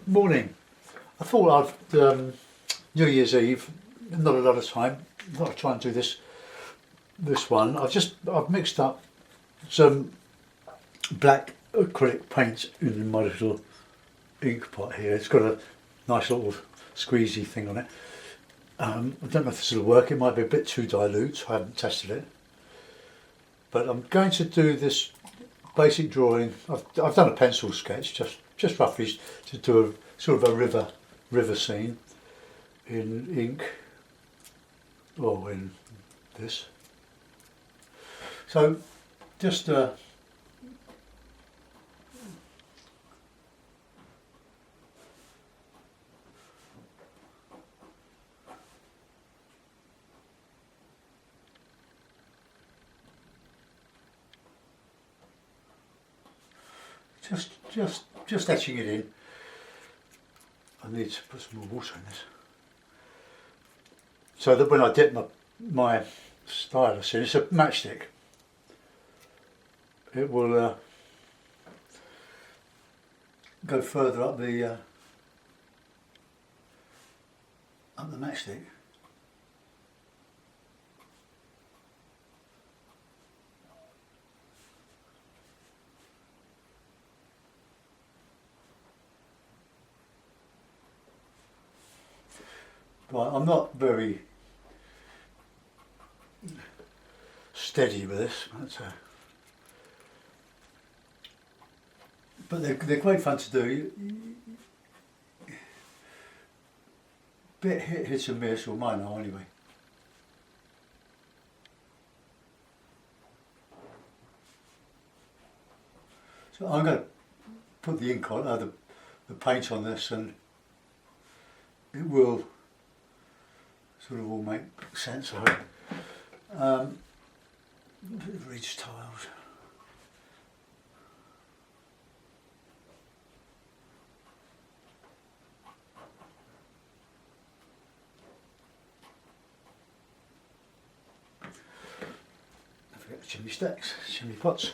Morning. I thought New Year's Eve, not a lot of time. I thought I'd try and do this one. I've mixed up some black acrylic paint in my little ink pot here. It's got a nice little squeezy thing on it. I don't know if this will work. It might be a bit too dilute. I haven't tested it, but I'm going to do this basic drawing. I've done a pencil sketch, just roughly, to do a sort of a river scene in ink, or in this. So just just etching it in. I need to put some more water in this, so that when I dip my stylus in, it's a matchstick, it will go further up the matchstick. Right, I'm not very steady with this, but they're great fun to do. Bit hit and miss, or mine are anyway. So I'm going to put the ink on, the paint on this, and it will sort of all make sense, I hope. A bit of ridge tiles. Don't forget the chimney stacks, chimney pots.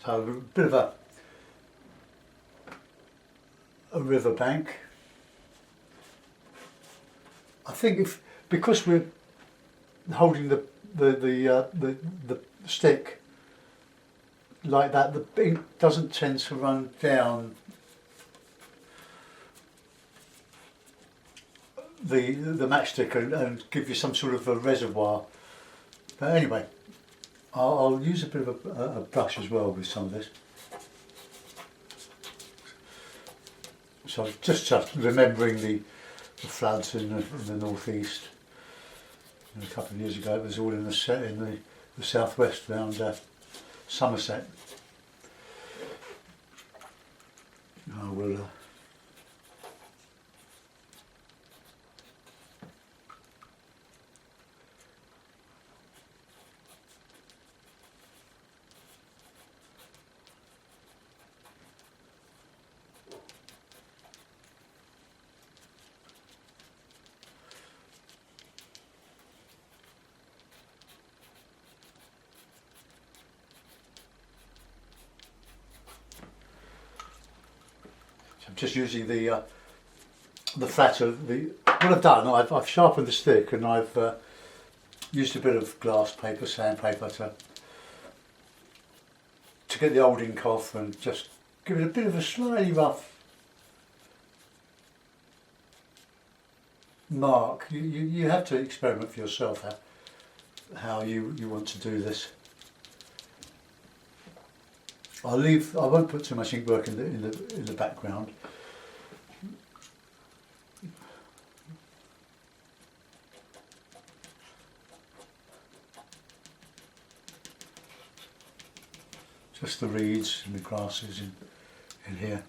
So a bit of a river bank. I think because we're holding the stick like that, the ink doesn't tend to run down the matchstick and give you some sort of a reservoir. But anyway, I'll use a bit of a brush as well with some of this. So just remembering the floods in the northeast. And a couple of years ago, it was all in the southwest around Somerset. I will. I'm just using the flat of the. What I've done, I've sharpened the stick, and I've used a bit of glass paper, sandpaper, to get the old ink off, and just give it a bit of a slightly rough mark. You have to experiment for yourself how you want to do this. I won't put too much ink work in the background. Just the reeds and the grasses in here.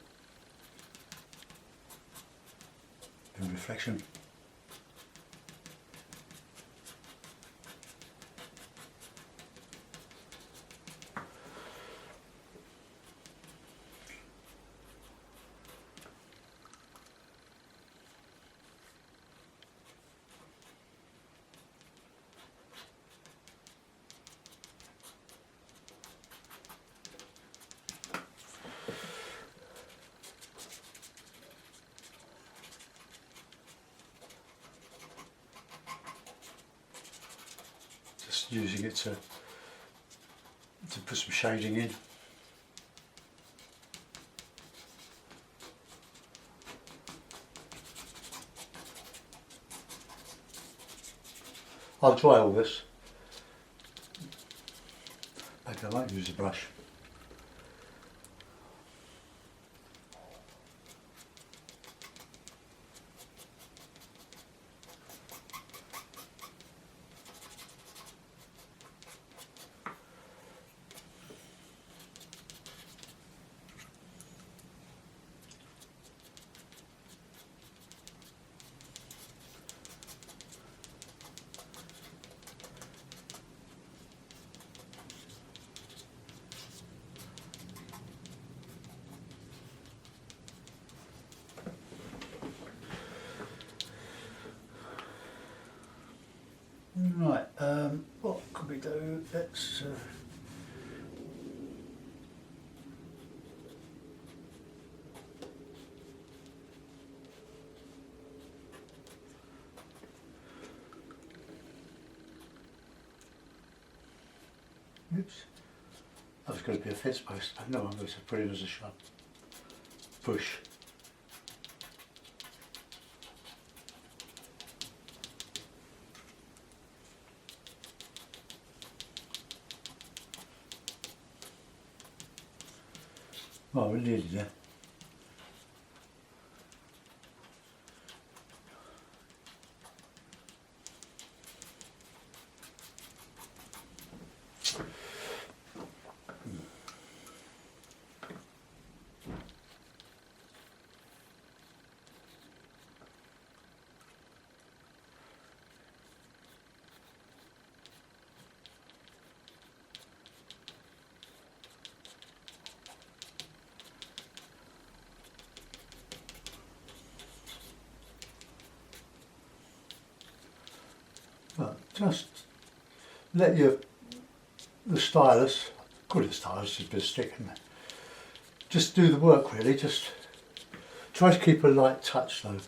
The reflection. just using it to put some shading in. I'll dry all this. Maybe I won't use a brush. Right, what could we do? Let's oops, that was going to be a fence post, but no, I'm going to put it as a shrub bush. Oh, we're nearly there. But just let the stylus, call it stylus, it's a bit of stick, isn't it? Just do the work really, just try to keep a light touch though.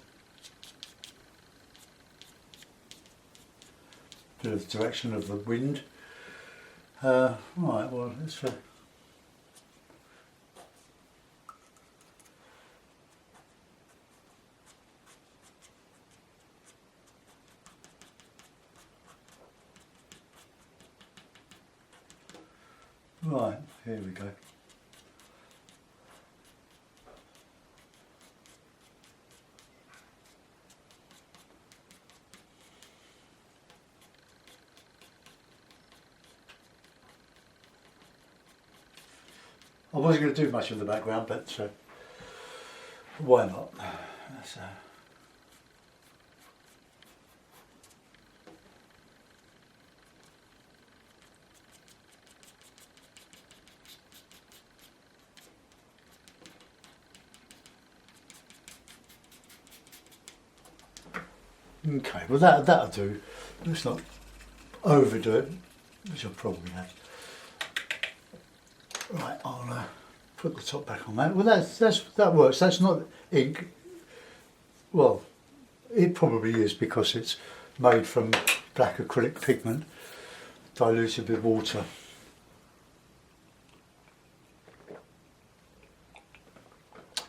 Bit of the direction of the wind. Right, well let's right, here we go. I wasn't going to do much of the background, but why not? That's, okay, well that'll do. Let's not overdo it, which I'll probably have. Right, I'll put the top back on that. Well, that works. That's not ink. Well, it probably is because it's made from black acrylic pigment diluted with water.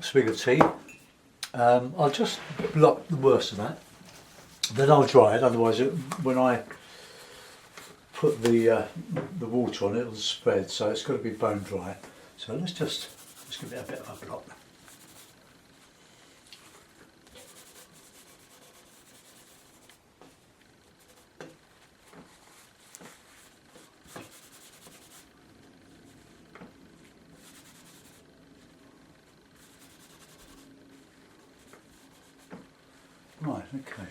Swig of tea. I'll just block the worst of that. Then I'll dry it. Otherwise, when I put the water on, it'll spread, so it's got to be bone dry. So let's give it a bit of a block. Right, okay.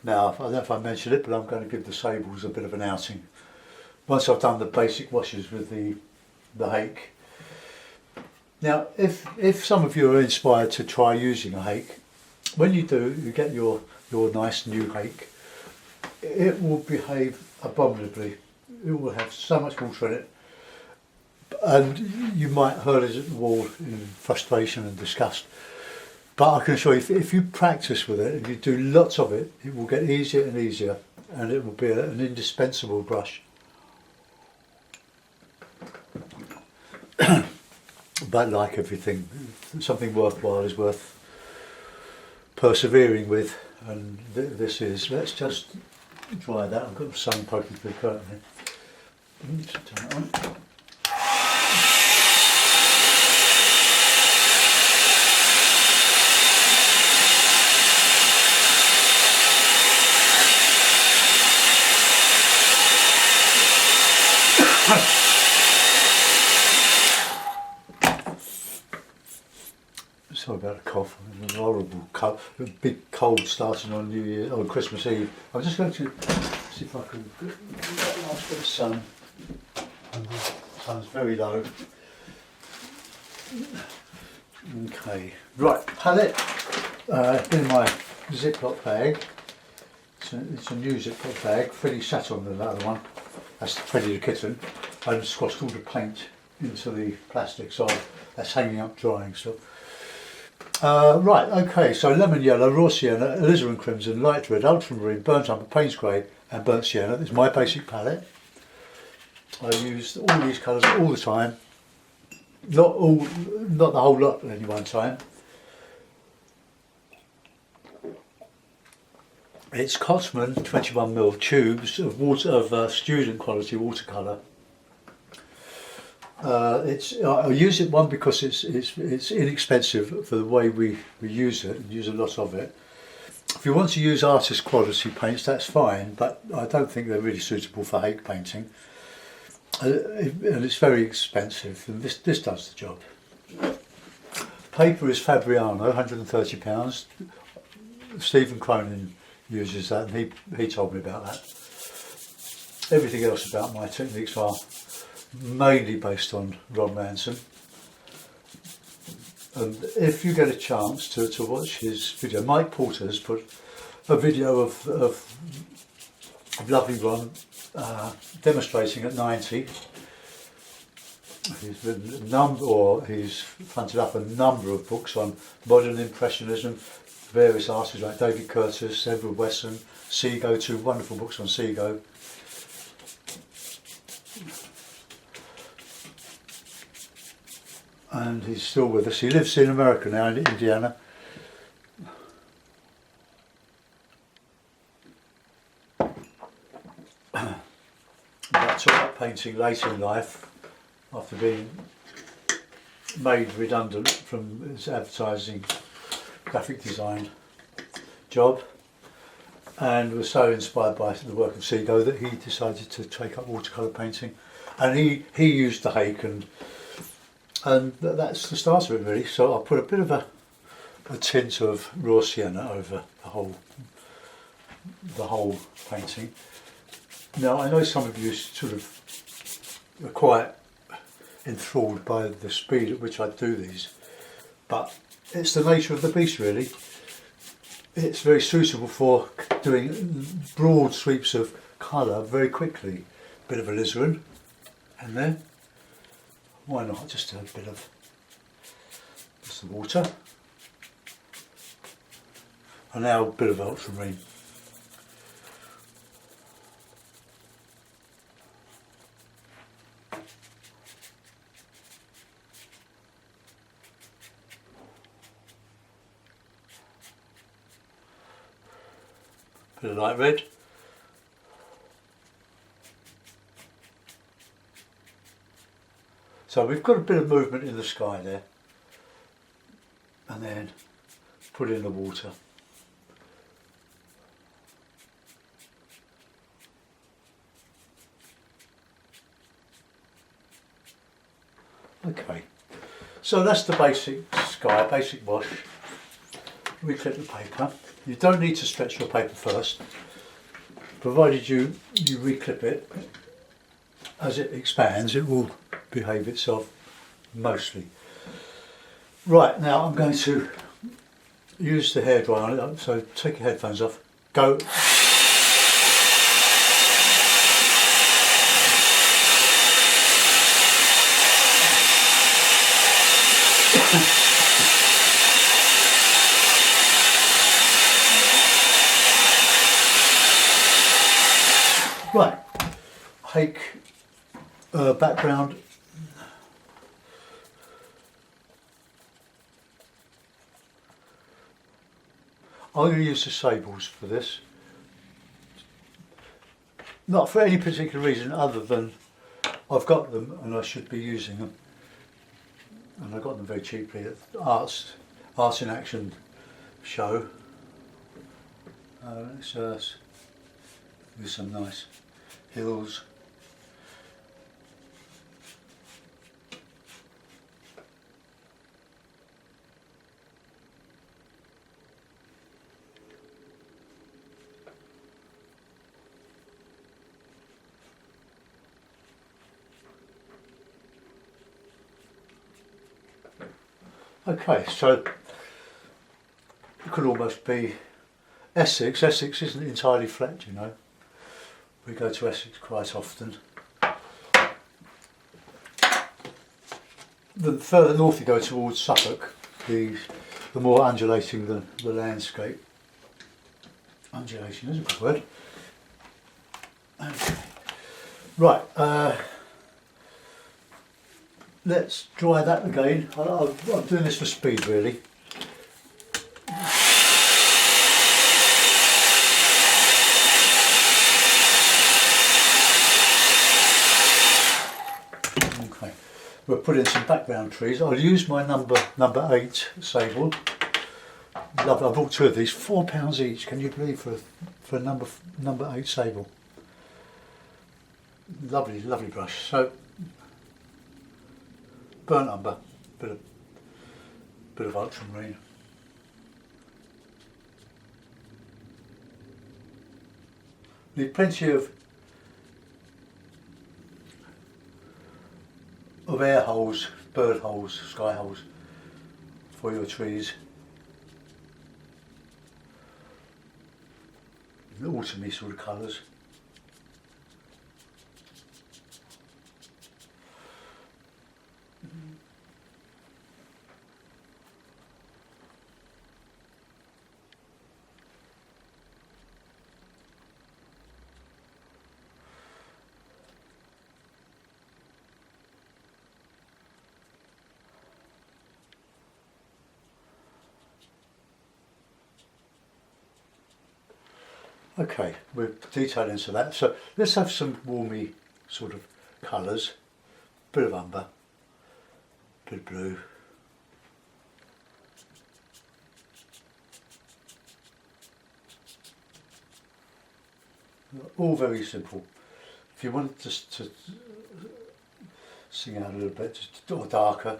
Now, I don't know if I mentioned it, but I'm going to give the sables a bit of an outing. Once I've done the basic washes with the hake. Now, if some of you are inspired to try using a hake, when you do, you get your nice new hake, it will behave abominably. It will have so much water in it, and you might hurl it at the wall in frustration and disgust. But I can assure you, if you practice with it, if you do lots of it, it will get easier and easier, and it will be an indispensable brush. But like everything, something worthwhile is worth persevering with, and this is. Let's just dry that. I've got the sun poking through the curtain here. Turn it on. Sorry about the cough. It's a horrible cold, a big cold starting on New Year, or Christmas Eve. I'm just going to see if I can get that last bit of sun. And the sun's very low. Okay, right, palette. In my Ziploc bag. It's a new Ziploc bag. Freddie sat on the other one. That's Freddie the kitten. I just squashed all the paint into the plastic, so that's hanging up drying still. Right, okay, so lemon yellow, raw sienna, alizarin crimson, light red, ultramarine, burnt umber, Payne's grey and burnt sienna. This is my basic palette. I use all these colours all the time. Not the whole lot at any one time. It's Cotsman 21mm tubes of student quality watercolour. I use it because it's inexpensive for the way we use it and use a lot of it. If you want to use artist quality paints, that's fine, but I don't think they're really suitable for hake painting. And it's very expensive, and this does the job. Paper is Fabriano, £130. Stephen Cronin uses that, and he told me about that. Everything else about my techniques are mainly based on Ron Manson. And if you get a chance to watch his video, Mike Porter's put a video of lovely Ron demonstrating at 90. He's written he's fronted up a number of books on modern impressionism, various artists like David Curtis, Edward Wesson, Seago, 2 wonderful books on Seago. And he's still with us. He lives in America now, in Indiana. I took up painting late in life after being made redundant from his advertising graphic design job, and was so inspired by the work of Seago that he decided to take up watercolour painting, and he used the hake, and that's the start of it really. So I put a bit of a tint of raw sienna over the whole painting. Now I know some of you sort of are quite enthralled by the speed at which I do these, but it's the nature of the beast really. It's very suitable for doing broad sweeps of colour very quickly. Bit of alizarin, and then why not just a bit of the water, and now a bit of ultramarine. Bit of light red. So we've got a bit of movement in the sky there, and then put in the water. Okay, so that's the basic sky, basic wash. Reclip the paper. You don't need to stretch your paper first, provided you reclip it. As it expands, it will behave itself mostly. Right, now I'm going to use the hairdryer on it, so take your headphones off, go. opaque background. I'm going to use the sables for this. Not for any particular reason other than I've got them and I should be using them. And I got them very cheaply at Arts in Action show. Let's use some nice hills. Okay, so it could almost be Essex. Essex isn't entirely flat, you know. We go to Essex quite often. The further north you go towards Suffolk, the more undulating the landscape. Undulation is a good word. Okay. Right. Let's dry that again. I'm doing this for speed really. Okay, we'll put in some background trees. I'll use my number 8 sable. Lovely. I bought 2 of these, £4 each. Can you believe for a number 8 sable? Lovely, lovely brush. So. Burnt umber, bit of ultramarine. Need plenty of air holes, bird holes, sky holes for your trees. Autumny sort of colours. Okay, we're detailing into that. So let's have some warmy sort of colours. Bit of umber, bit of blue. All very simple. If you want just to sing out a little bit, just or darker,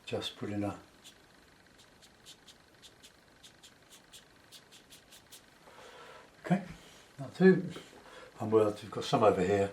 just put in a okay, that'll do. And we've got some over here.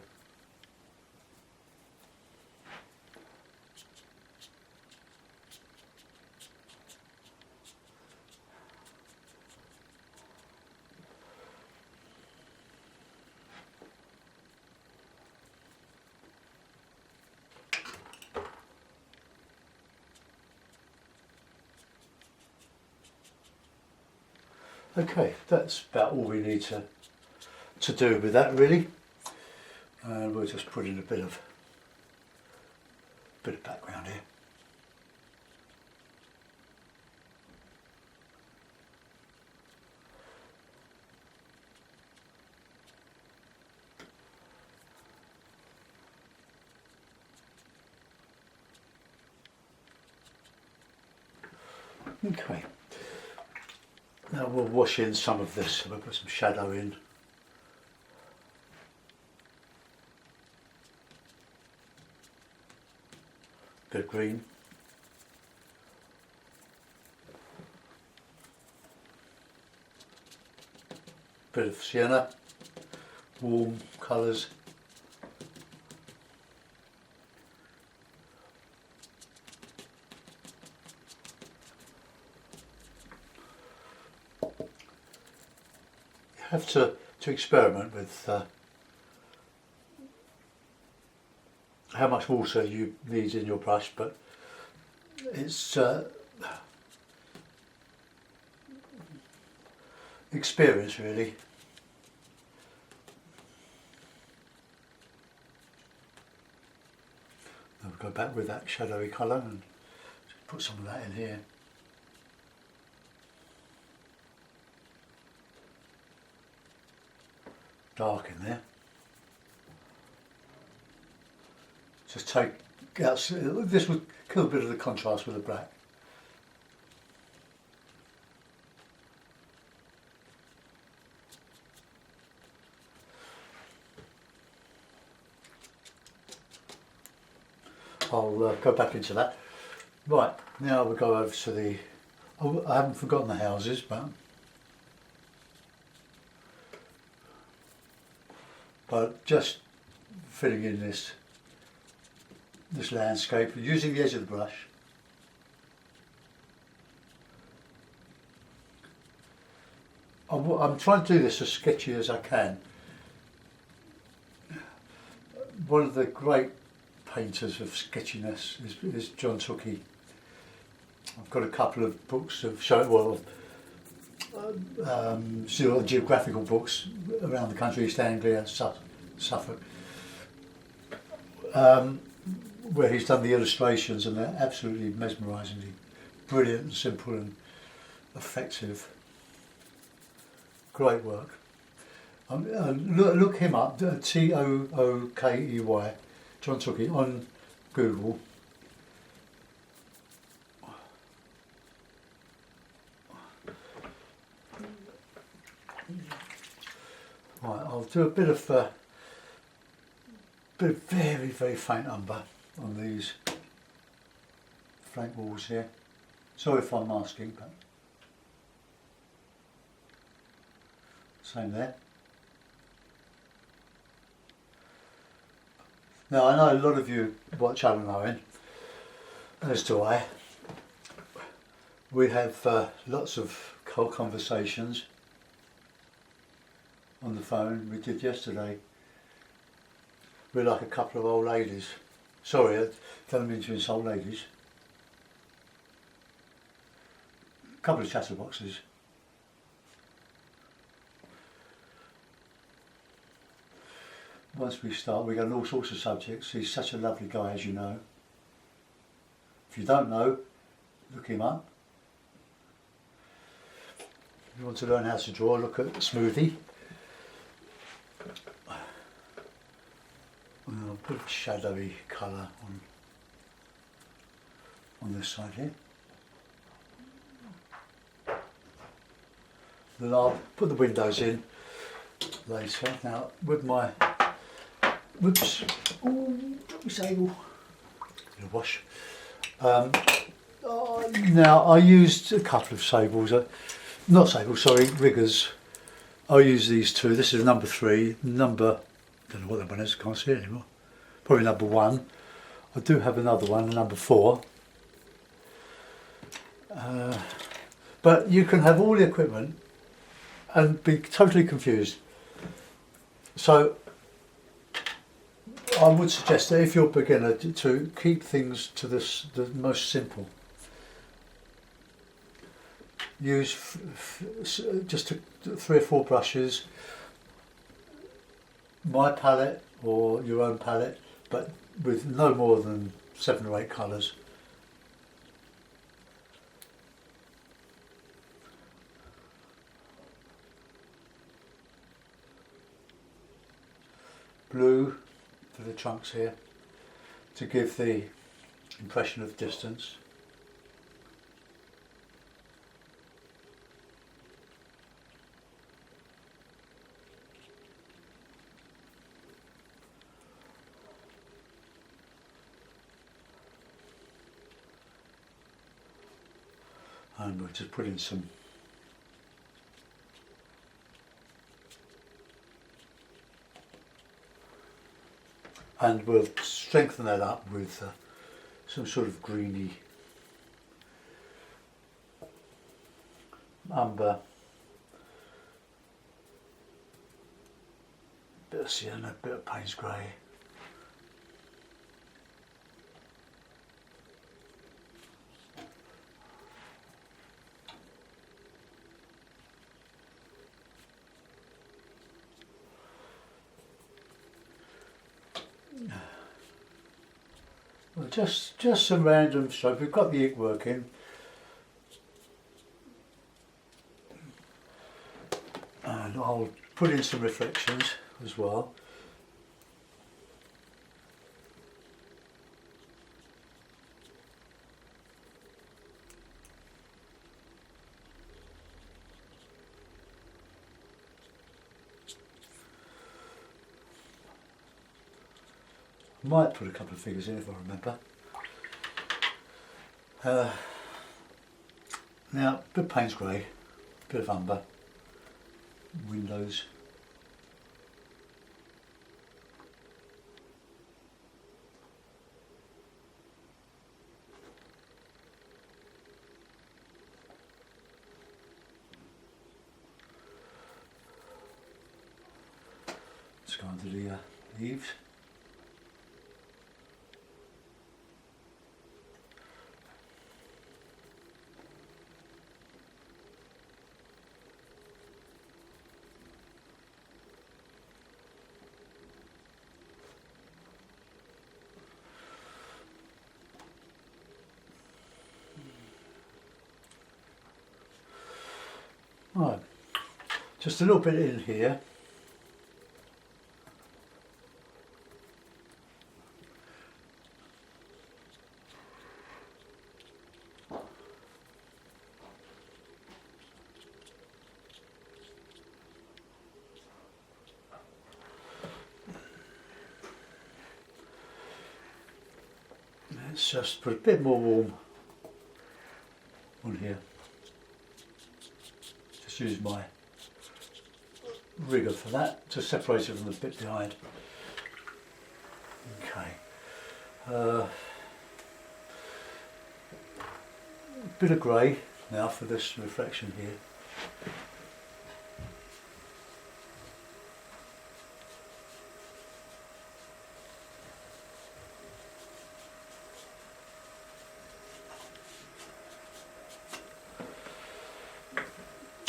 Okay, that's about all we need to do with that really. And we'll just put in a bit of background here. Okay. Now we'll wash in some of this, so we'll put some shadow in. Bit of green. Bit of sienna, warm colours. Have to experiment with how much water you need in your brush, but it's experience really. go back with that shadowy colour and put some of that in here. Dark in there. Just take out, this would kill a bit of the contrast with the black. I'll go back into that. Right, now we'll go over to the, I haven't forgotten the houses, but just filling in this landscape using the edge of the brush. I'm trying to do this as sketchy as I can. One of the great painters of sketchiness is John Tookie. I've got a couple of books of geographical books around the country, East Anglia, Suffolk, where he's done the illustrations, and they're absolutely mesmerisingly brilliant and simple and effective. Great work. Look him up, Tookey, John Tookie, on Google. Right, I'll do a bit of very, very faint umber on these flank walls here. Sorry if I'm masking, but same there. Now I know a lot of you watch Alan Owen, as do I. We have lots of cold conversations on the phone. We did yesterday. We're like a couple of old ladies. Sorry, I don't mean to insult ladies. A couple of chatterboxes. Once we start, we go on all sorts of subjects. He's such a lovely guy, as you know. If you don't know, look him up. If you want to learn how to draw, look at Smoothie. I'll put a shadowy colour on this side here. Then I'll put the windows in later. Now with my, whoops, drop my sable, gonna wash. Now I used a couple of sables, riggers. I'll use these two. This is number 3, I don't know what that one is, I can't see it anymore. Probably number 1. I do have another one, number 4. But you can have all the equipment and be totally confused. So I would suggest that if you're a beginner to keep things to the most simple. Use just 3 or 4 brushes, my palette or your own palette, but with no more than 7 or 8 colours. Blue for the trunks here to give the impression of distance. And we'll just put in some and we'll strengthen that up with some sort of greeny umber, bit of sienna, bit of Payne's grey. just some random strokes. We've got the ink working. And I'll put in some reflections as well. I might put a couple of figures in if I remember. Now, a bit of Payne's grey, a bit of umber, windows. Let's go on to the leaves. Right, just a little bit in here. Let's just put a bit more warm on here. Just use my rigger for that to separate it from the bit behind. Okay. Bit of grey now for this reflection here.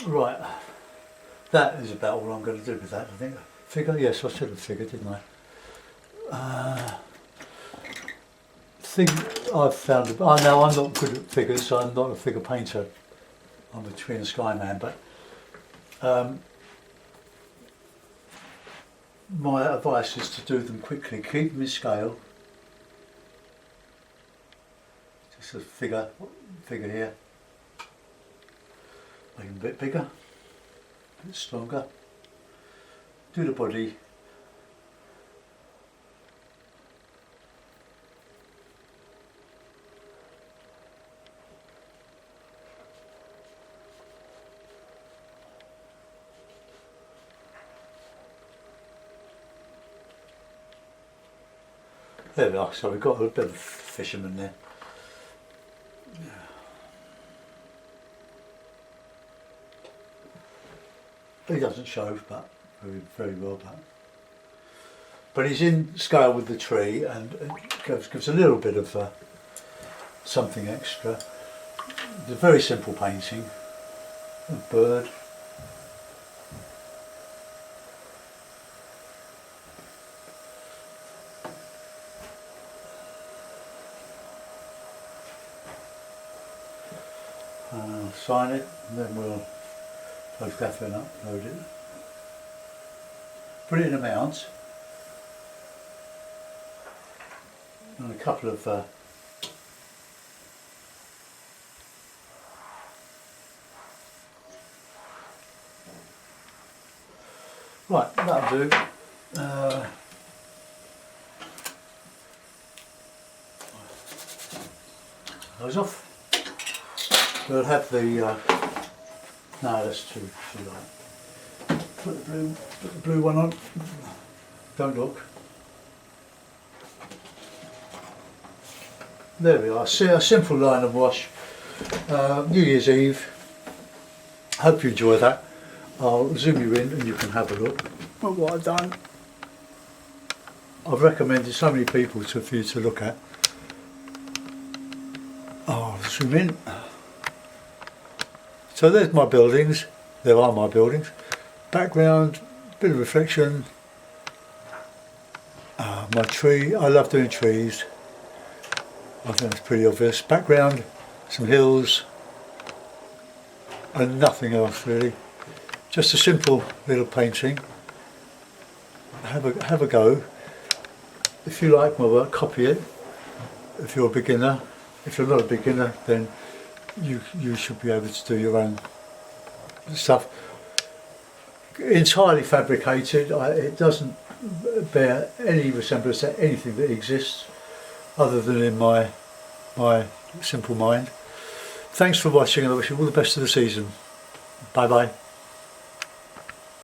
Right, that is about all I'm going to do with that, I think. Figure? Yes, I should have figured, didn't I? Thing I've found, now I'm not good at figures, so I'm not a figure painter. I'm a twin sky man, but my advice is to do them quickly, keep them in scale. Just a figure here. Make them a bit bigger, a bit stronger. Do the body. There we are, so we've got a bit of fisherman there. He doesn't show, but very well, but he's in scale with the tree, and it gives a little bit of something extra. It's a very simple painting, a bird. Sign it, and then we'll photograph it and upload it. Put it in a mount, and a couple of right, that'll do. Those off. We'll have the no, that's too light. Put the blue one on. Don't look. There we are. See, a simple line and wash. New Year's Eve. Hope you enjoy that. I'll zoom you in and you can have a look at what I've done. I've recommended so many people for you to look at. I'll zoom in. So there's my buildings. There are my buildings. Background, bit of reflection. My tree. I love doing trees. I think that's pretty obvious. Background, some hills, and nothing else really. Just a simple little painting. Have a go. If you like my work, copy it. If you're a beginner, if you're not a beginner, then you should be able to do your own stuff. Entirely fabricated. It doesn't bear any resemblance to anything that exists, other than in my simple mind. Thanks for watching, and I wish you all the best of the season. Bye bye.